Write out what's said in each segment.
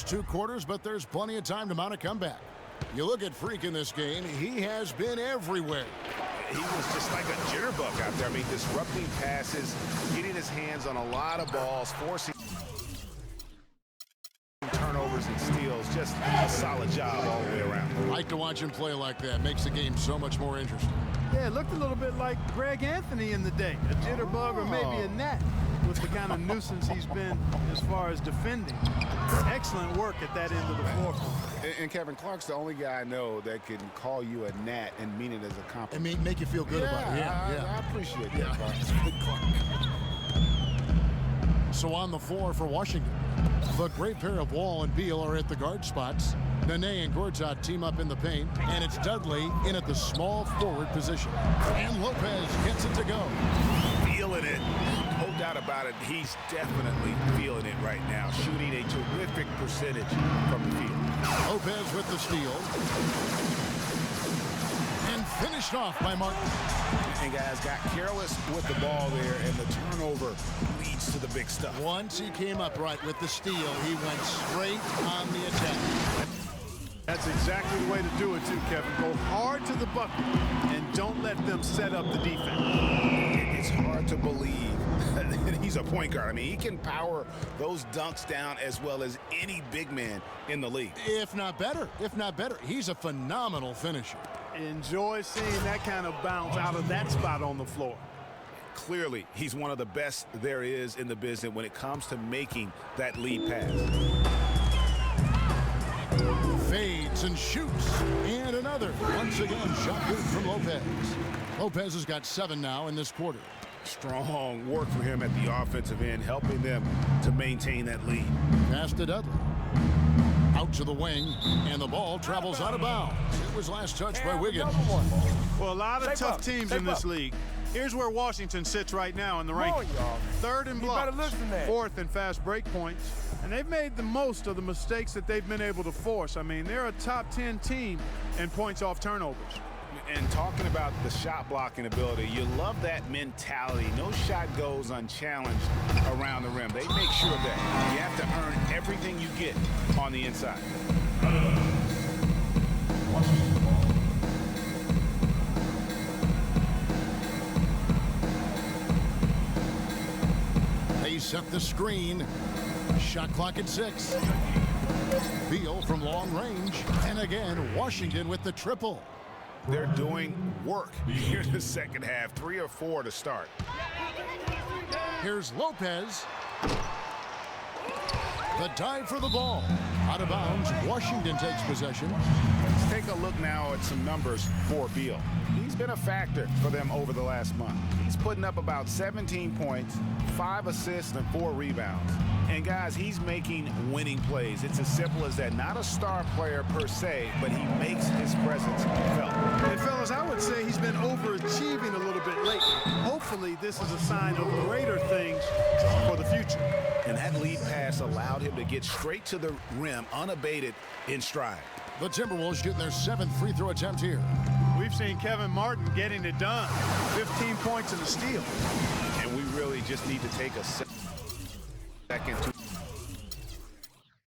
first two quarters, but there's plenty of time to mount a comeback. You look at Freak in this game, he has been everywhere. He was just like a jitterbug out there. I mean, disrupting passes, getting his hands on a lot of balls, forcing turnovers and steals. Just a solid job all the way around. Like to watch him play like that. Makes the game so much more interesting. Yeah, it looked a little bit like Greg Anthony in the day. A jitterbug or maybe a gnat with the kind of nuisance he's been as far as defending. Excellent work at that end of the floor. And Kevin Clark's the only guy I know that can call you a gnat and mean it as a compliment. And make you feel good about it. I appreciate that. Clark. So on the floor for Washington, the great pair of Wall and Beal are at the guard spots. Nene and Gortat team up in the paint, and it's Dudley in at the small forward position. And Lopez gets it to go. Feeling it. No doubt about it. He's definitely feeling it right now. Shooting a terrific percentage from the field. Lopez with the steal. And finished off by Martin. And guys got careless with the ball there, and the turnover leads to the big stuff. Once he came up right with the steal, he went straight on the attack. That's exactly the way to do it too, Kevin. Go hard to the bucket and don't let them set up the defense. It's hard to believe that he's a point guard. I mean, he can power those dunks down as well as any big man in the league. If not better. He's a phenomenal finisher. Enjoy seeing that kind of bounce out of that spot on the floor. Clearly, he's one of the best there is in the business when it comes to making that lead pass. Fades and shoots. And another. Once again, shot good from Lopez. Lopez has got 7 now in this quarter. Strong work for him at the offensive end, helping them to maintain that lead. Pass to Dudley. Out to the wing, and the ball travels out of bounds. It was last touched by Wiggins. Well, a lot of tough teams in this league. Here's where Washington sits right now in the rankings. Third in blocks, fourth in fast break points, and they've made the most of the mistakes that they've been able to force. I mean, they're a top 10 team in points off turnovers. And talking about the shot blocking ability, you love that mentality. No shot goes unchallenged around the rim. They make sure that you have to earn everything you get on the inside. They set the screen. Shot clock at 6. Beal from long range. And again, Washington with the triple. They're doing work here in the second half. 3 or 4 to start. Here's Lopez. The dive for the ball. Out of bounds. Washington takes possession. Let's take a look now at some numbers for Beal. He's been a factor for them over the last month. He's putting up about 17 points, 5 assists, and 4 rebounds. And guys, he's making winning plays. It's as simple as that. Not a star player per se, but he makes his presence felt. And fellas, I would say he's been overachieving a little bit lately. Hopefully, this is a sign of greater things for the future. And that lead pass allowed him to get straight to the rim unabated in stride. The Timberwolves getting their 7th free throw attempt here. We've seen Kevin Martin getting it done. 15 points and a steal. And we really just need to take a second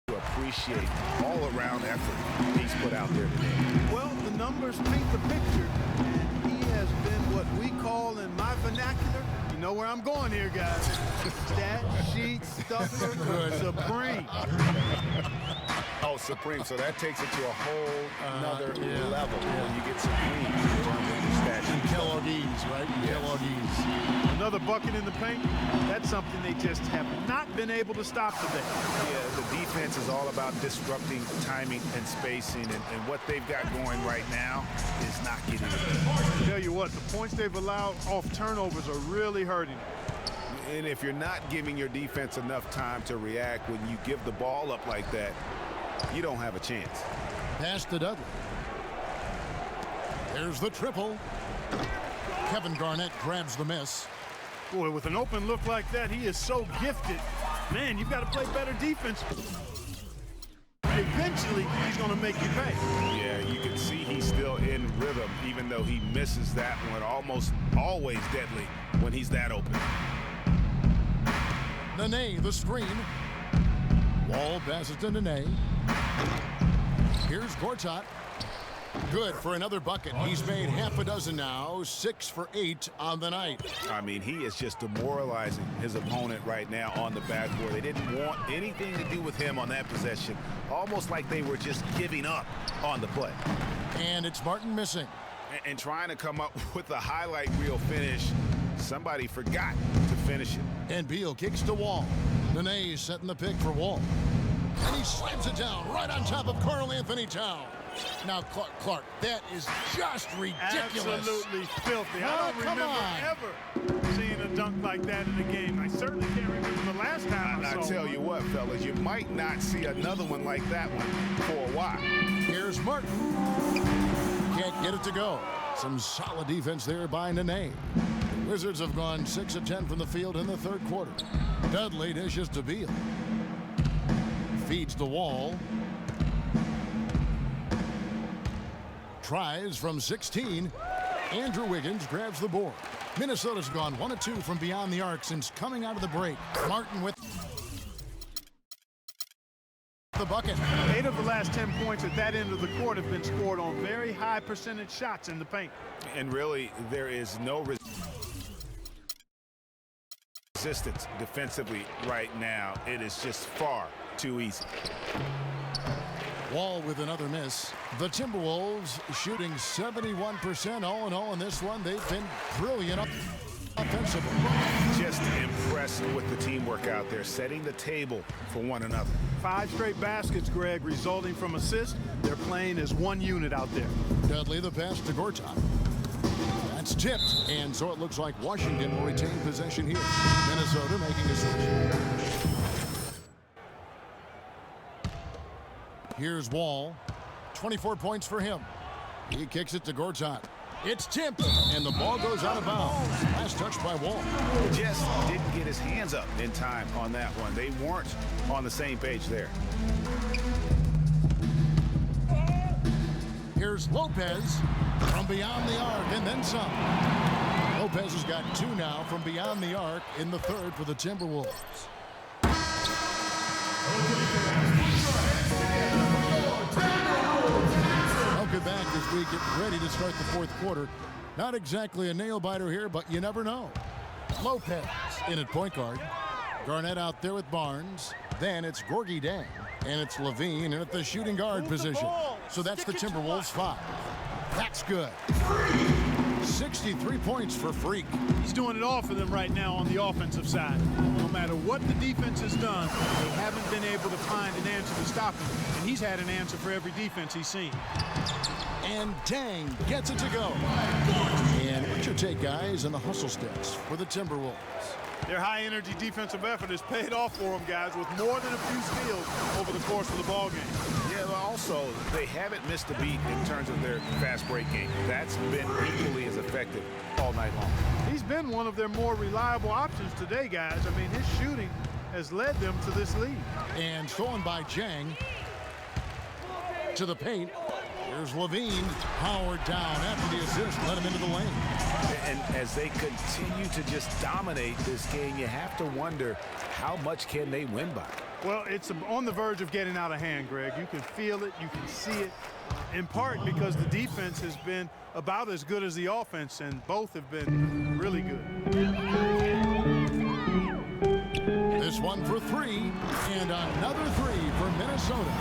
to appreciate all-around effort he's put out there today. Well, the numbers paint the picture, and he has been what we call in my vernacular, you know where I'm going here, guys, stat sheet stuffer supreme. Oh, supreme. So that takes it to a whole another level when you get supreme in terms of your stat sheet. Kellogg's, right? Kellogg's. Another bucket in the paint. That's something they just have not been able to stop today. Yeah, the defense is all about disrupting timing and spacing, and what they've got going right now is not getting it. I tell you what, the points they've allowed off turnovers are really hurting. And if you're not giving your defense enough time to react when you give the ball up like that, you don't have a chance. Pass to Dudley. There's the triple. Kevin Garnett grabs the miss. Boy, with an open look like that, he is so gifted. Man, you've got to play better defense. Eventually, he's going to make you pay. Yeah, you can see he's still in rhythm, even though he misses that one. Almost always deadly when he's that open. Nene, the screen. Wall passes to Nene. Here's Gortat. Good for another bucket. He's made half a dozen now, 6 for 8 on the night. I mean, he is just demoralizing his opponent right now on the backboard. They didn't want anything to do with him on that possession, almost like they were just giving up on the play. And it's Martin missing. And trying to come up with a highlight reel finish, somebody forgot to finish it. And Beal kicks to Wall. Nene setting the pick for Wall. And he slams it down right on top of Karl Anthony Towns. Now, Clark, that is just ridiculous. Absolutely filthy. I don't remember ever seeing a dunk like that in a game. I certainly can't remember the last time I saw I tell you what, fellas, you might not see another one like that one for a while. Here's Martin. Can't get it to go. Some solid defense there by Nene. Wizards have gone 6 of 10 from the field in the third quarter. Dudley dishes to Beal. Feeds the Wall. Tries from 16. Andrew Wiggins grabs the board. Minnesota's gone 1 of 2 from beyond the arc since coming out of the break. Martin with the bucket. 8 of the last 10 points at that end of the court have been scored on very high percentage shots in the paint. And really, there is no resistance defensively right now. It is just far too easy. Wall with another miss. The Timberwolves shooting 71% all in all in this one. They've been brilliant offensively. Just impressed with the teamwork out there, setting the table for one another. 5 straight baskets, Greg, resulting from assists. They're playing as one unit out there. Dudley the pass to Gortat. That's tipped, and so it looks like Washington will retain possession here. Minnesota making a switch. Here's Wall. 24 points for him. He kicks it to Gortat. It's tipped, and the ball goes out of bounds. Last touch by Wall. Just didn't get his hands up in time on that one. They weren't on the same page there. Here's Lopez from beyond the arc, and then some. Lopez has got 2 now from beyond the arc in the third for the Timberwolves. Welcome back as we get ready to start the fourth quarter. Not exactly a nail-biter here, but you never know. Lopez in at point guard. Garnett out there with Barnes. Then it's Gorgui Dieng. And it's Levine in at the shooting guard position. So that's the Timberwolves 5. That's good. 63 points for Freak. He's doing it all for them right now on the offensive side. No matter what the defense has done, they haven't been able to find an answer to stop him. And he's had an answer for every defense he's seen. And Dieng gets it to go. And what's your take, guys, on the hustle stats for the Timberwolves? Their high-energy defensive effort has paid off for them, guys, with more than a few steals over the course of the ball game. Yeah, but also, they haven't missed a beat in terms of their fast break game. That's been equally as effective all night long. He's been one of their more reliable options today, guys. I mean, his shooting has led them to this lead. And stolen by Dieng to the paint. Here's Levine. Howard down after the assist. Let him into the lane. And as they continue to just dominate this game, you have to wonder how much can they win by. Well, it's on the verge of getting out of hand, Greg. You can feel it. You can see it, in part because the defense has been about as good as the offense, and both have been really good. This one for 3, and another 3 for Minnesota.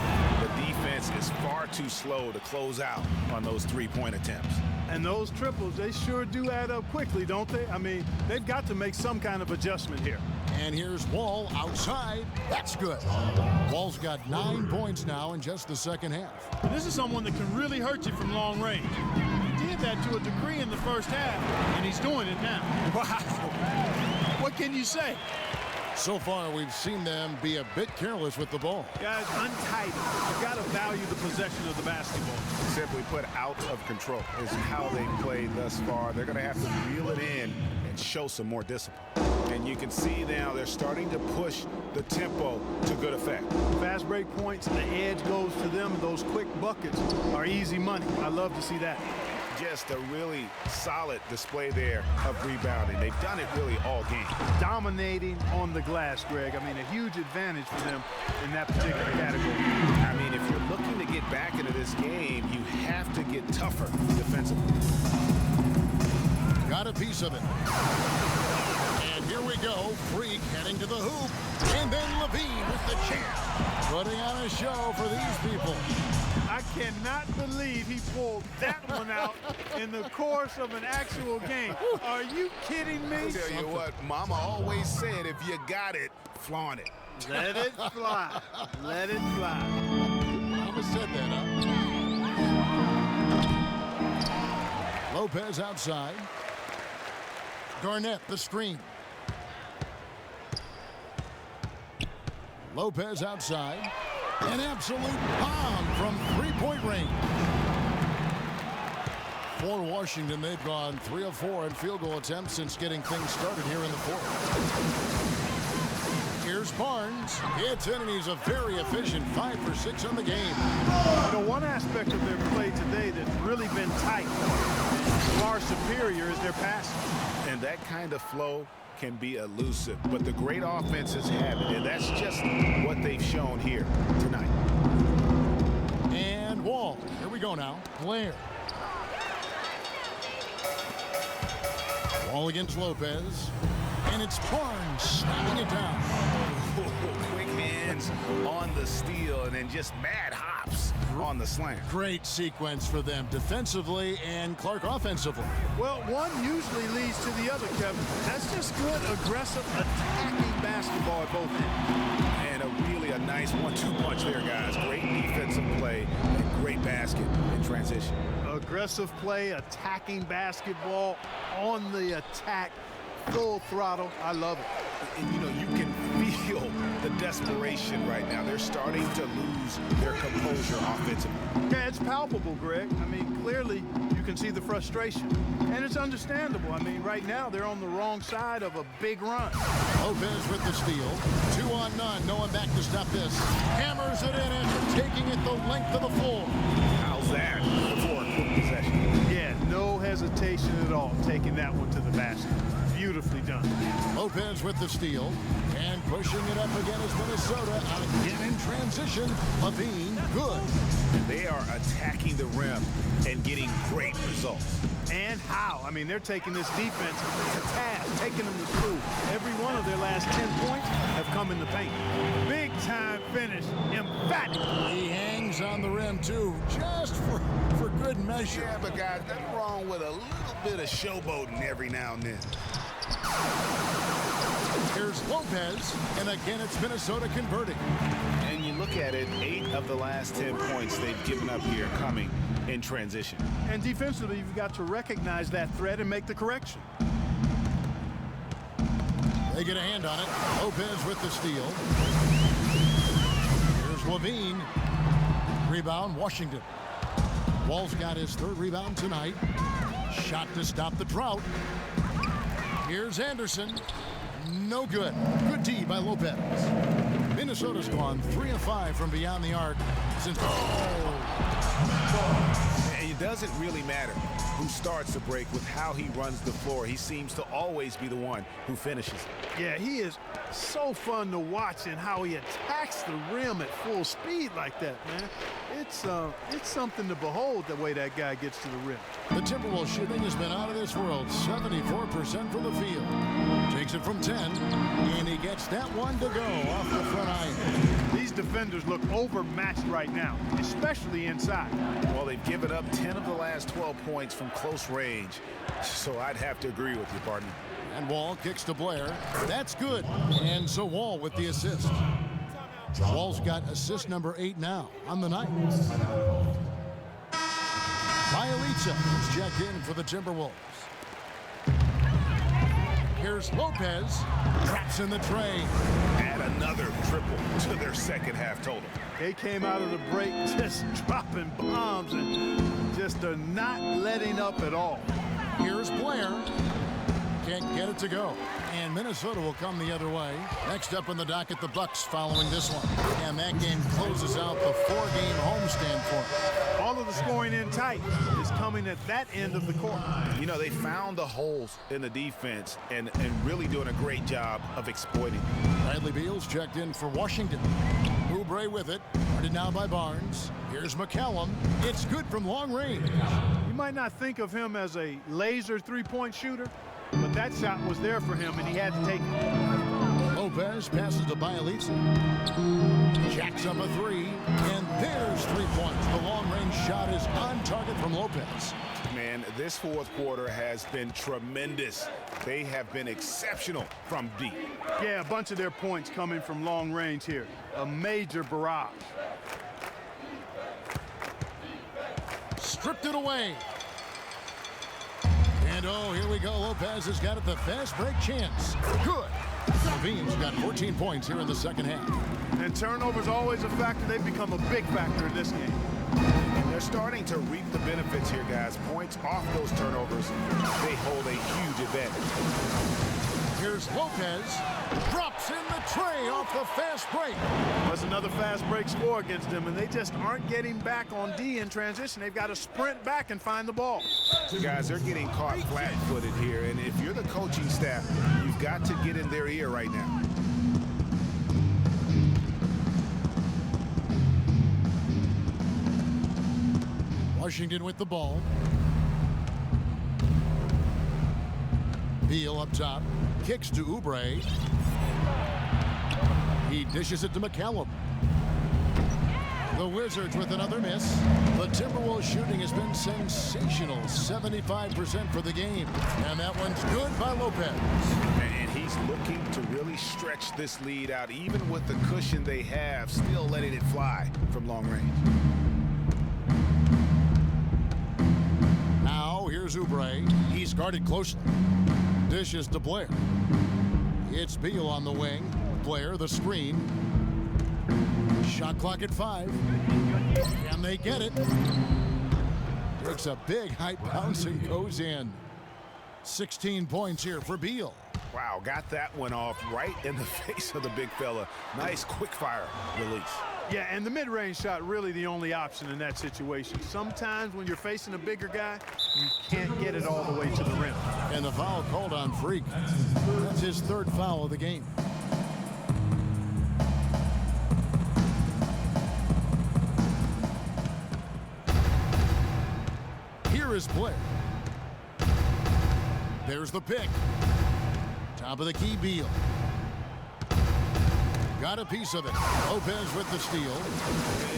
The defense is far too slow to close out on those 3-point attempts. And those triples, they sure do add up quickly, don't they? I mean, they've got to make some kind of adjustment here. And here's Wall outside. That's good. Wall's got 9 points now in just the second half. This is someone that can really hurt you from long range. He did that to a degree in the first half, and he's doing it now. Wow. What can you say? So far, we've seen them be a bit careless with the ball. Guys, untidy. You've got to value the possession of the basketball. Simply put, out of control is how they've played thus far. They're going to have to reel it in and show some more discipline. And you can see now they're starting to push the tempo to good effect. Fast break points, the edge goes to them. Those quick buckets are easy money. I love to see that. just a really solid display there of rebounding. They've done it really all game. Dominating on the glass, Greg. I mean, a huge advantage for them in that particular category. I mean, if you're looking to get back into this game, you have to get tougher defensively. Got a piece of it. And here we go. Freak heading to the hoop. And then Levine with the champ. Putting on a show for these people. I cannot believe he pulled that one out in the course of an actual game. Are you kidding me? I'll tell you what, Mama always said, if you got it, flaunt it. Let it fly. Let it fly. Mama said that, huh? Lopez outside. Garnett, the screen. Lopez outside. An absolute bomb from three-point range. For Washington, they've gone 3 of 4 in field goal attempts since getting things started here in the fourth. Here's Barnes. Hits in, and he's a very efficient 5 for 6 on the game. You know, one aspect of their play today that's really been tight, far superior, is their passing. And that kind of flow can be elusive, but the great offenses have it, and that's just what they've shown here tonight. And Wall. Here we go now. Blair. Wall against Lopez. And it's Barnes slamming it down. Quick hands on the steal, and then just mad hops on the slam. Great sequence for them defensively and Clark offensively. Well, one usually leads to the other, Kevin. That's just good, aggressive, attacking basketball at both ends. And a nice 1-2 punch there, guys. Great defensive play and great basket in transition. Aggressive play, attacking basketball, on the attack, full throttle. I love it. And, you know, you can feel the desperation right now. They're starting to lose their composure offensively. Yeah, it's palpable, Greg. I mean, clearly you can see the frustration. And it's understandable. I mean, right now they're on the wrong side of a big run. Lopez with the steal. 2 on none. No one back to stop this. Hammers it in after taking it the length of the floor. How's that before a quick possession? Yeah, no hesitation at all taking that one to the basket. Beautifully done. Lopez with the steal. And pushing it up again is Minnesota. Again in transition. Levine, good. They are attacking the rim and getting great results. And how? I mean, they're taking this defense to task, taking them to school. Every one of their last 10 points have come in the paint. Big time finish. Emphatic. He hangs on the rim, too, just for good measure. Yeah, but guys, nothing wrong with a little bit of showboating every now and then. Here's Lopez, and again it's Minnesota converting. And you look at it, 8 of the last 10 points they've given up here coming in transition. And defensively, you've got to recognize that threat and make the correction. They get a hand on it. Lopez with the steal. Here's Levine. Rebound, Washington. Wall's got his 3rd rebound tonight. Shot to stop the drought. Here's Anderson. No good. Good D by Lopez. Minnesota's gone 3 of 5 from beyond the arc since. And it doesn't really matter who starts the break with how he runs the floor. He seems to always be the one who finishes. Yeah, he is so fun to watch and how he attacks the rim at full speed like that, man. It's something to behold the way that guy gets to the rim. The Timberwolves shooting has been out of this world. 74% from the field. Takes it from 10, and he gets that one to go off the front iron. These defenders look overmatched right now, especially inside. Well, they've given up 10 of the last 12 points from close range, so I'd have to agree with you, partner. And Wall kicks to Blair. That's good. And so Wall with the assist. Wall's got assist number 8 now on the night. Bielitsa is checked in for the Timberwolves. Here's Lopez. Traps in the tray. Add another triple to their second half total. They came out of the break just dropping bombs and just are not letting up at all. Here's Blair. Can't get it to go. And And Minnesota will come the other way. Next up on the docket, the Bucks following this one. And that game closes out the 4-game homestand for them. All of the scoring in tight is coming at that end of the court. You know, they found the holes in the defense and really doing a great job of exploiting. Bradley Beal's checked in for Washington. Oubre with it. Guarded now by Barnes. Here's McCallum. It's good from long range. You might not think of him as a laser three-point shooter, but that shot was there for him, and he had to take it. Lopez passes to Bielitsa. Jacks up a three, and there's 3 points. The long-range shot is on target from Lopez. Man, this fourth quarter has been tremendous. They have been exceptional from deep. Yeah, a bunch of their points coming from long range here. A major barrage. Stripped it away. And oh, here we go. Lopez has got it, the fast break chance. Good. Levine's got 14 points here in the second half. And turnovers always a factor. They've become a big factor in this game. They're starting to reap the benefits here, guys. Points off those turnovers, they hold a huge advantage. Here's Lopez. Drops in the tray off the fast break. That's another fast break score against them, and they just aren't getting back on D in transition. They've got to sprint back and find the ball. Guys, they're getting caught flat-footed here, and if you're the coaching staff, you've got to get in their ear right now. Washington with the ball. Beal up top. Kicks to Oubre. He dishes it to McCallum. The Wizards with another miss. The Timberwolves shooting has been sensational. 75% for the game. And that one's good by Lopez. And he's looking to really stretch this lead out, even with the cushion they have, still letting it fly from long range. Now here's Oubre. He's guarded closely. Dishes to Blair. It's Beal on the wing. Blair the screen. Shot clock at 5. And they get it. Takes a big high bounce and goes in. 16 points here for Beal. Wow, got that one off right in the face of the big fella. Nice quick fire release. Yeah, and the mid-range shot really the only option in that situation. Sometimes when you're facing a bigger guy, you can't get it all the way to the rim. And the foul called on Freak. That's his third foul of the game. Here is Blair. There's the pick. Top of the key, Beal. Got a piece of it. Lopez with the steal.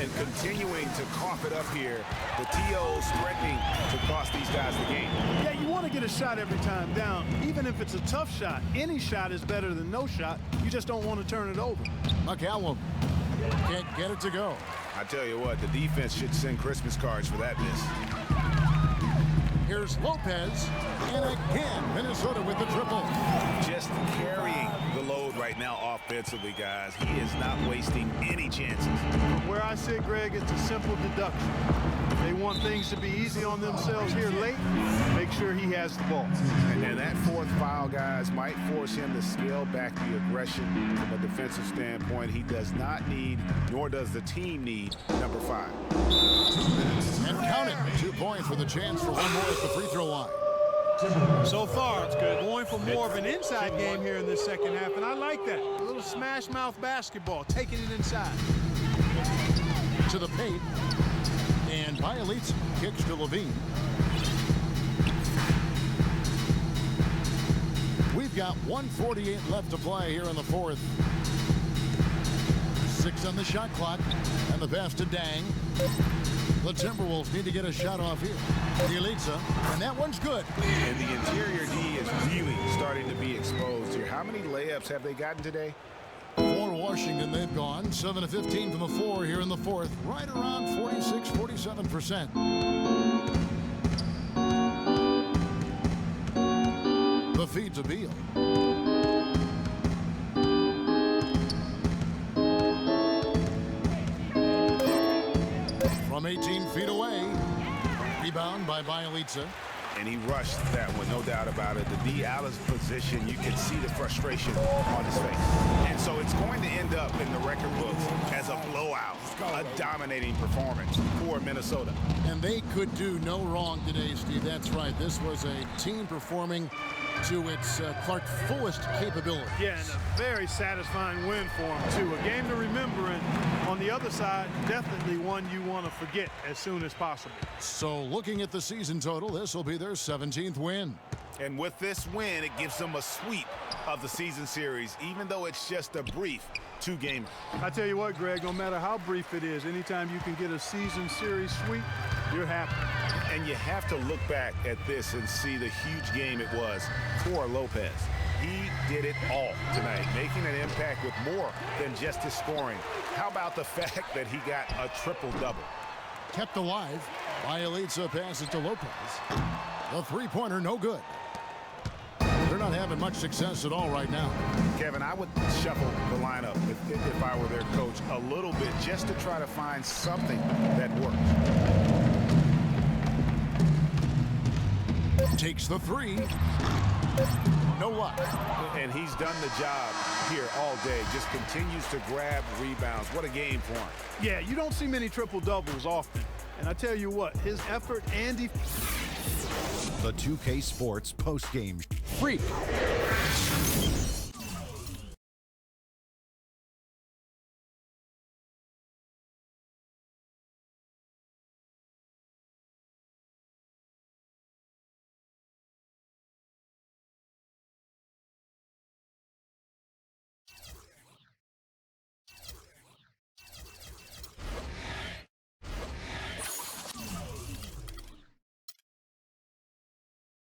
And continuing to cough it up here. The TO's threatening to cost these guys the game. Yeah, you want to get a shot every time down. Even if it's a tough shot, any shot is better than no shot. You just don't want to turn it over. McCallum can't get it to go. I tell you what, the defense should send Christmas cards for that miss. Here's Lopez, and again, Minnesota with the triple. Just carrying the load right now offensively, guys. He is not wasting any chances. From where I sit, Greg, it's a simple deduction. If they want things to be easy on themselves here late, make sure he has the ball. And then that fourth foul, guys, might force him to scale back the aggression from a defensive standpoint. He does not need, nor does the team need, number 5. And count it. 2 points with a chance for one more at the free throw line. So far, it's good. Going for more of an inside game here in this second half, and I like that. A little smash mouth basketball, taking it inside. To the paint. And Bielitsa kicks to Levine. We've got 1:48 left to play here in the fourth. 6 on the shot clock. And the pass to Dang. The Timberwolves need to get a shot off here. Bielitsa, and that one's good. And the interior D is really starting to be exposed here. How many layups have they gotten today? For Washington, they've gone 7 of 15 from the floor here in the fourth. Right around 46-47%. The feed to Beal. From 18 feet away. Rebound by Bielitsa. and he rushed that one, no doubt about it. The D. Allen's position, you can see the frustration on his face. And so it's going to end up in the record books as a blowout, a dominating performance for Minnesota. And they could do no wrong today, Steve. That's right. This was a team performing to its Clark fullest capability. Yeah, and a very satisfying win for them, too. A game to remember, and on the other side, definitely one you want to forget as soon as possible. So looking at the season total, this will be their 17th win. And with this win, it gives them a sweep of the season series, even though it's just a brief two-gamer. I tell you what, Greg, no matter how brief it is, anytime you can get a season series sweep, you're happy. And you have to look back at this and see the huge game it was for Lopez. He did it all tonight, making an impact with more than just his scoring. How about the fact that he got a triple-double? Kept alive by Alexa, pass it to Lopez. The three-pointer, no good. They're not having much success at all right now. Kevin, I would shuffle the lineup if I were their coach a little bit just to try to find something that works. Takes the three. No luck. And he's done the job here all day. Just continues to grab rebounds. What a game for him. Yeah, you don't see many triple-doubles often. And I tell you what, his effort and The 2K Sports postgame Freak